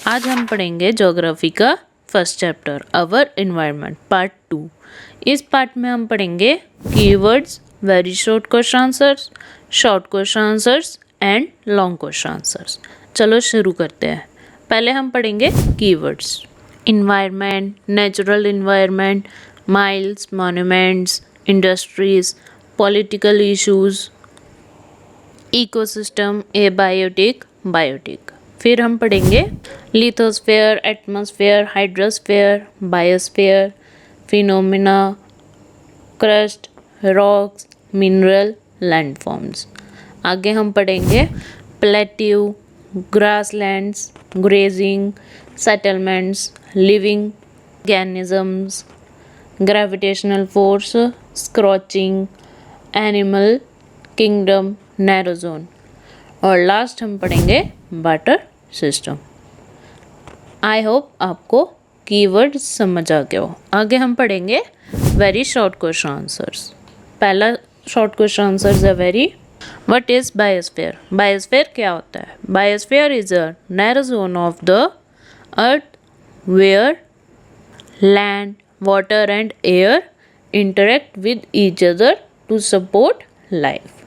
आज हम पढ़ेंगे ज्योग्राफी का first chapter our environment part 2। इस पार्ट में हम पढ़ेंगे keywords, very short question answers, short question answers and long question answers. चलो शुरू करते हैं। पहले हम पढ़ेंगे keywords. Environment, natural environment, miles, monuments, industries, political issues, ecosystem, abiotic, biotic. फिर हम पढ़ेंगे lithosphere, atmosphere, hydrosphere, biosphere, phenomena, crust, rocks, mineral, landforms. आगे हम पढ़ेंगे plateau, grasslands, grazing, settlements, living organisms, gravitational force, scorching, animal kingdom, narrow zone. और last हम पढ़ेंगे water system. I hope आपको कीवर्ड समझ आ गया हो। आगे हम पढ़ेंगे वेरी शॉर्ट क्वेश्चन आंसर्स। पहला शॉर्ट क्वेश्चन आंसर्स है very. What is biosphere? Biosphere क्या होता है? Biosphere is a narrow zone of the earth where land, water and air interact with each other to support life।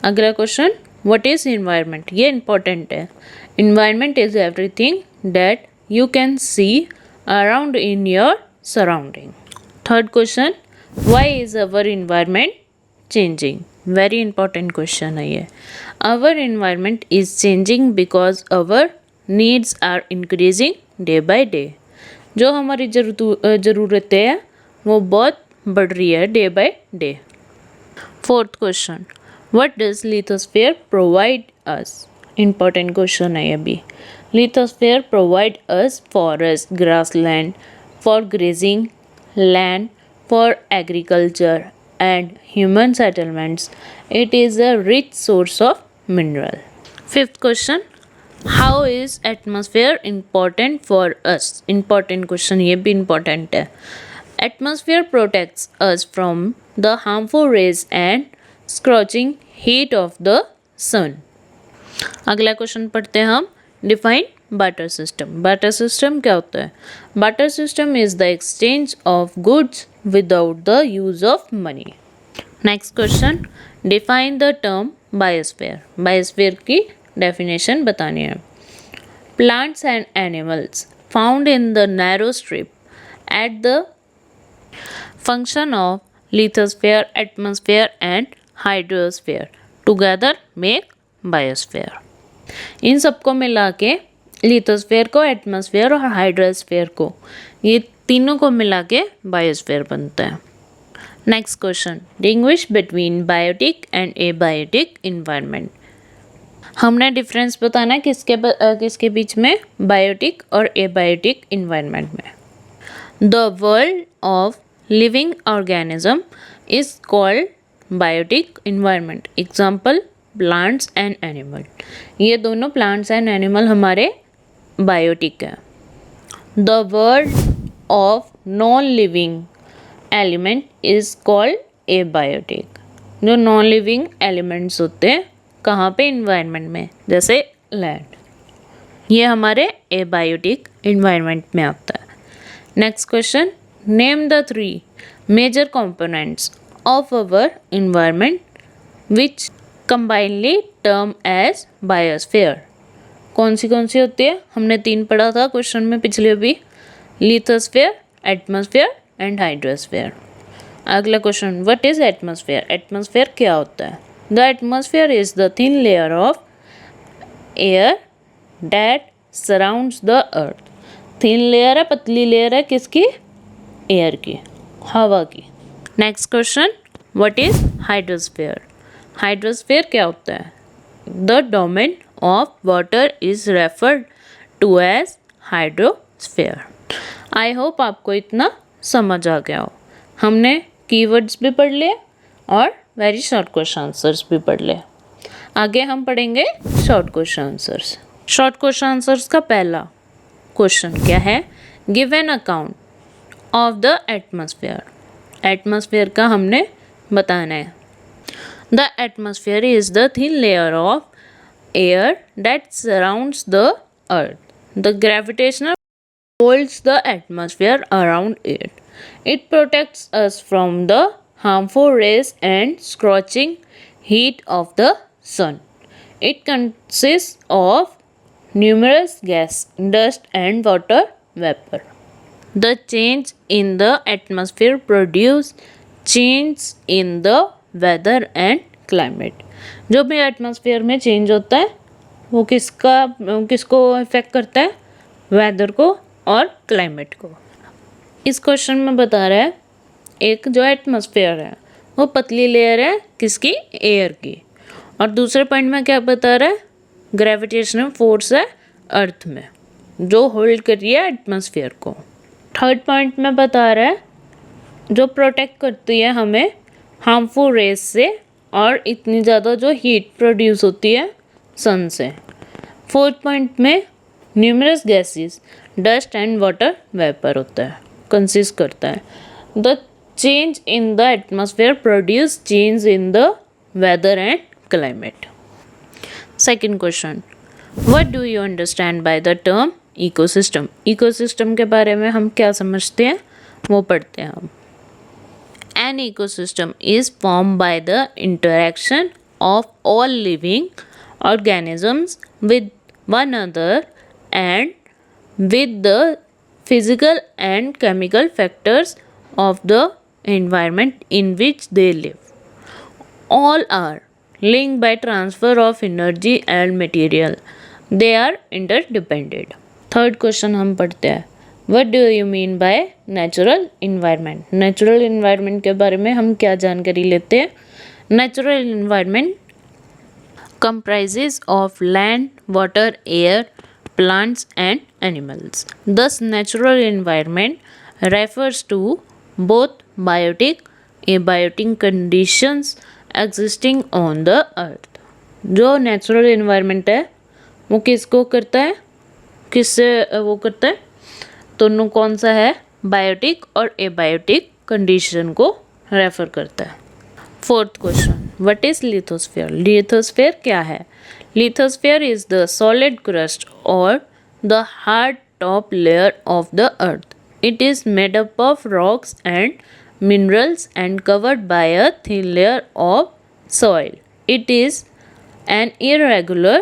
अगला question, what is environment? ये important है। Environment is everything that you can see around in your surrounding. Third question, why is our environment changing? Very important question है ये। Our environment is changing because our needs are increasing day by day. जो हमारी ज़रूरतें हैं वो बहुत बढ़ रही है day by day. Fourth question, what does lithosphere provide us? Important question है ये भी। Lithosphere provide us forest, grassland for grazing, land for agriculture and human settlements. It is a rich source of mineral. Fifth question, how is atmosphere important for us? Important question, ये भी important है। Atmosphere protects us from the harmful rays and scorching heat of the sun। अगला question पढ़ते हैं हम। Define barter system. Barter system क्या होता है? Barter system is the exchange of goods without the use of money. Next question, define the term biosphere. Biosphere की definition बतानी है। Plants and animals found in the narrow strip at the function of lithosphere, atmosphere and hydrosphere together make biosphere। इन सबको मिला के lithosphere को, atmosphere और hydrosphere को, ये तीनों को मिला के बायोस्फेयर बनता है। Next question, distinguish between biotic and abiotic environment. हमने डिफरेंस बताना है किसके बीच में? बायोटिक और एबायोटिक इन्वायरमेंट में। The world of living organism is called biotic environment। Example plants and animal। ये दोनों plants and animal हमारे बायोटिक है। The world of non-living element is called abiotic। जो नॉन लिविंग एलिमेंट्स होते हैं कहाँ पे? इन्वायरमेंट में, जैसे लैंड, ये हमारे एबायोटिक इन्वायरमेंट में आता है। Next question, name the three major components of our environment which combinedly term as biosphere। कौन सी होती है? हमने 3 पढ़ा था क्वेश्चन में पिछले अभी। Lithosphere, atmosphere and hydrosphere. अगला question, what is atmosphere? Atmosphere क्या होता है? The atmosphere is the thin layer of air that surrounds the earth. Thin layer है, पतली लेयर है किसकी? एयर की, हवा की। Next question, what is hydrosphere? Hydrosphere क्या होता है? The domain of water is referred to as hydrosphere. I hope आपको इतना समझ आ गया हो। हमने कीवर्ड्स भी पढ़ लिए और वेरी शॉर्ट क्वेश्चन आंसर्स भी पढ़ लिए। आगे हम पढ़ेंगे short question answers. Short question answers का पहला क्वेश्चन क्या है? Give an account of the atmosphere. Atmosphere का हमने बताना है। The atmosphere is the thin layer of air that surrounds the earth. The gravitational holds the atmosphere around it. It protects us from the harmful rays and scorching heat of the sun. It consists of numerous gas, dust, and water vapor. The change in the atmosphere produce change in the weather and climate. जो भी atmosphere में change होता है वो किसको effect करता है? Weather को और क्लाइमेट को. इस क्वेश्चन में बता रहा है एक जो एटमॉस्फेयर है वो पतली लेयर है किसकी? एयर की. और दूसरे पॉइंट में क्या बता रहा है? ग्रेविटेशनल फोर्स है अर्थ में जो होल्ड कर रही है एटमॉस्फेयर को. थर्ड पॉइंट में बता रहा है जो प्रोटेक्ट करती है हमें हार्मफुल रेस से और इतनी ज़्यादा जो हीट प्रोड्यूस होती है सन से. फोर्थ पॉइंट में numerous gases, dust and water vapour होता है, कंसिस्ट करता है. The change in the atmosphere produce change in the weather and climate. Second question, what do you understand by the term ecosystem? Ecosystem के बारे में हम क्या समझते हैं वो पढ़ते हैं हम. An ecosystem is formed by the interaction of all living organisms with one another and with the physical and chemical factors of the environment in which they live. All are linked by transfer of energy and material. They are interdependent. Third question हम पढ़ते हैं. What do you mean by natural environment? Natural environment के बारे में हम क्या जानकारी लेते हैं? Natural environment comprises of land, water, air, plants and animals. Thus, natural environment refers to both biotic and abiotic conditions existing on the earth. जो natural environment है वो किसको करता है? किससे वो करता है? दोनों कौन सा है? बायोटिक और एबायोटिक कंडीशन को रेफर करता है. Fourth question, what is lithosphere? Lithosphere क्या है? Lithosphere is the solid crust और the hard top layer of the earth. It is made up of rocks and minerals and covered by a thin layer of soil. It is an irregular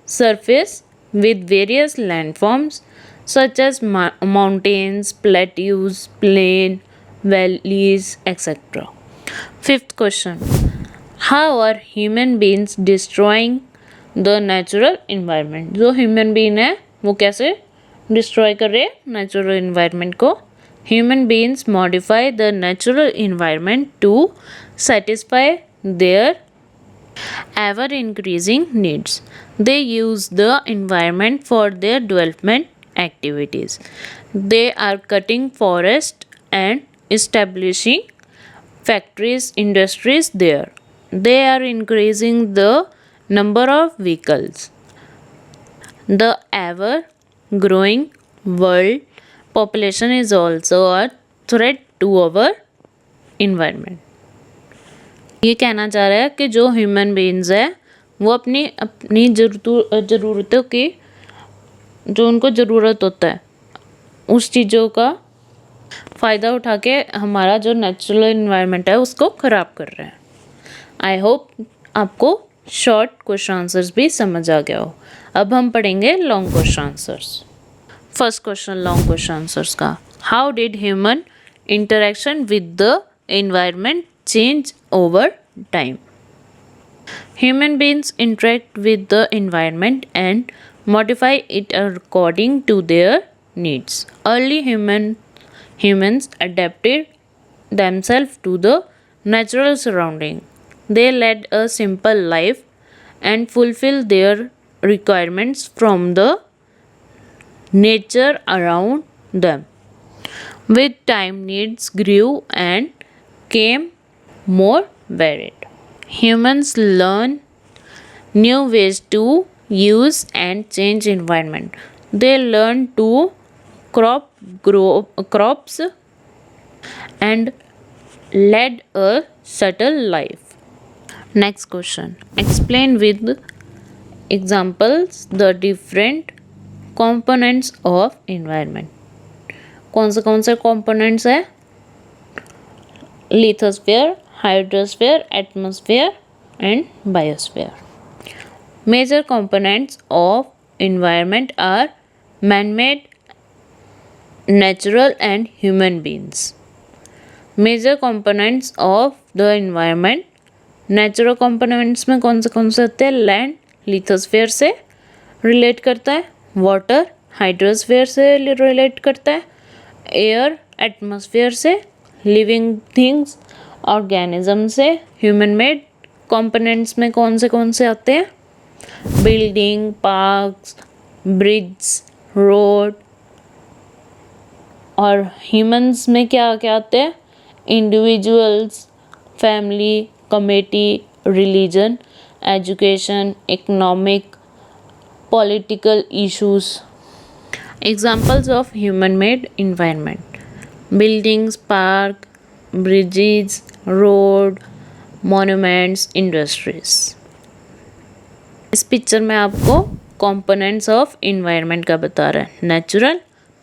surface with various landforms such as mountains, plateaus, plain, valleys, etc. Fifth question, how are human beings destroying the natural environment? जो human being है वो कैसे destroy कर रहे हैं natural environment को? Human beings modify the natural environment to satisfy their ever increasing needs. They use the environment for their development activities. They are cutting forests and establishing factories, industries there. They are increasing the number of vehicles. The ever growing world population is also a threat to our environment. ये कहना चाह रहा है कि जो human beings है वो अपनी ज़रूरतों की जो उनको ज़रूरत होता है उस चीज़ों का फ़ायदा उठा के हमारा जो नेचुरल इन्वायरमेंट है उसको ख़राब कर रहे हैं. आई होप आपको शॉर्ट क्वेश्चन आंसर्स भी समझ आ गया हो. अब हम पढ़ेंगे long question answers. First question long question answers का, how did human interaction with the environment change over time? Human beings interact with the environment and modify it according to their needs. Early humans adapted themselves to the natural surrounding. They led a simple life and fulfilled their requirements from the nature around them. With time, needs grew and came more varied. Humans learn new ways to use and change environment. They learn to grow crops and led a subtle life. Next question. Explain with examples the different components of environment. कौन से components है? Lithosphere, hydrosphere, atmosphere and biosphere. Major components of environment are man-made, natural and human beings. Major components of the environment, natural components में कौन से होते हैं? Land lithosphere से relate करता है, वाटर हाइड्रोस्फीयर से रिलेट करता है, एयर एटमॉस्फेयर से, लिविंग थिंग्स ऑर्गेनिज्म से, ह्यूमन मेड कंपोनेंट्स में कौन से आते हैं? Building, parks, bridge, road. और ह्यूमंस में क्या क्या आते हैं? Individuals, family, committee, religion, education, economic, political issues. Examples of human made environment: buildings, park, bridges, road, monuments, industries. इस पिक्चर में आपको कंपोनेंट्स ऑफ इन्वायरमेंट का बता रहा है, natural,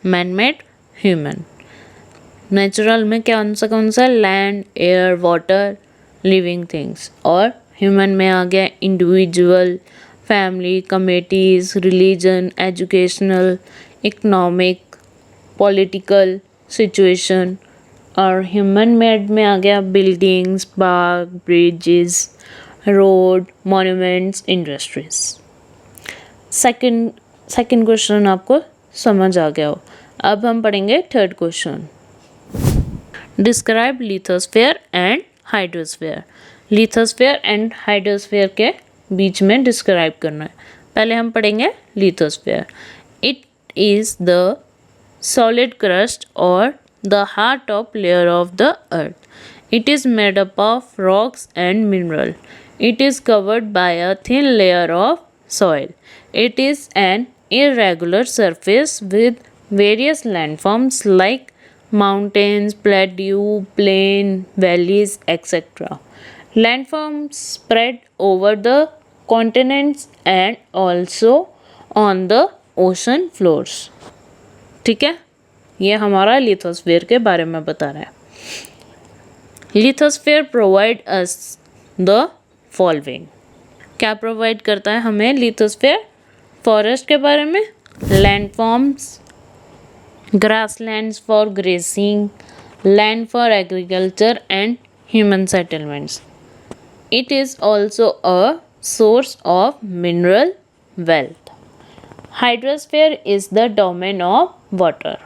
man made, human. Natural में कौन सा? Land, air, water, living things. और ह्यूमन में आ गया individual, family, committees, religion, educational, economic, political situation. और ह्यूमन मेड में आ गया buildings, park, bridges, road, monuments, industries. Second question आपको समझ आ गया हो। अब हम पढ़ेंगे third question. Describe lithosphere and hydrosphere. Lithosphere and hydrosphere के बीच में डिस्क्राइब करना है। पहले हम पढ़ेंगे lithosphere. It is the solid crust or the heart of layer of the earth. It is made up of rocks and mineral. It is covered by a thin layer of soil. It is an irregular surface with various landforms like mountains, plateau, plain, valleys, etc. Landforms spread over the continents and also on the ocean floors. ठीक है, ये हमारा lithosphere के बारे में बता रहा है। Lithosphere provide us the following. क्या प्रोवाइड करता है हमें लिथोस्फीयर? फॉरेस्ट के बारे में, landforms, grasslands for grazing, land for agriculture and human settlements. It is also a source of mineral wealth. Hydrosphere is the domain of water.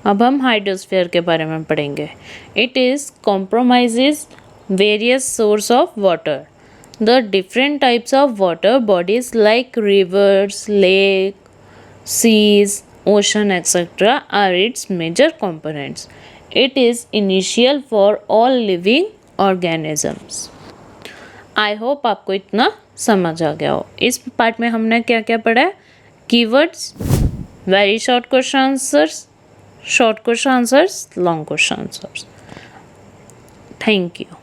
अब हम hydrosphere के बारे में पढ़ेंगे। It is compromises various source of water. The different types of water bodies like rivers, lake, seas, ocean etcetera are it's major components. It is initial for all living organisms. I hope आपको इतना समझ आ गया हो। इस part में हमने क्या क्या पढ़ा है? Keywords, very short question answers, short question answers, long question answers. Thank you.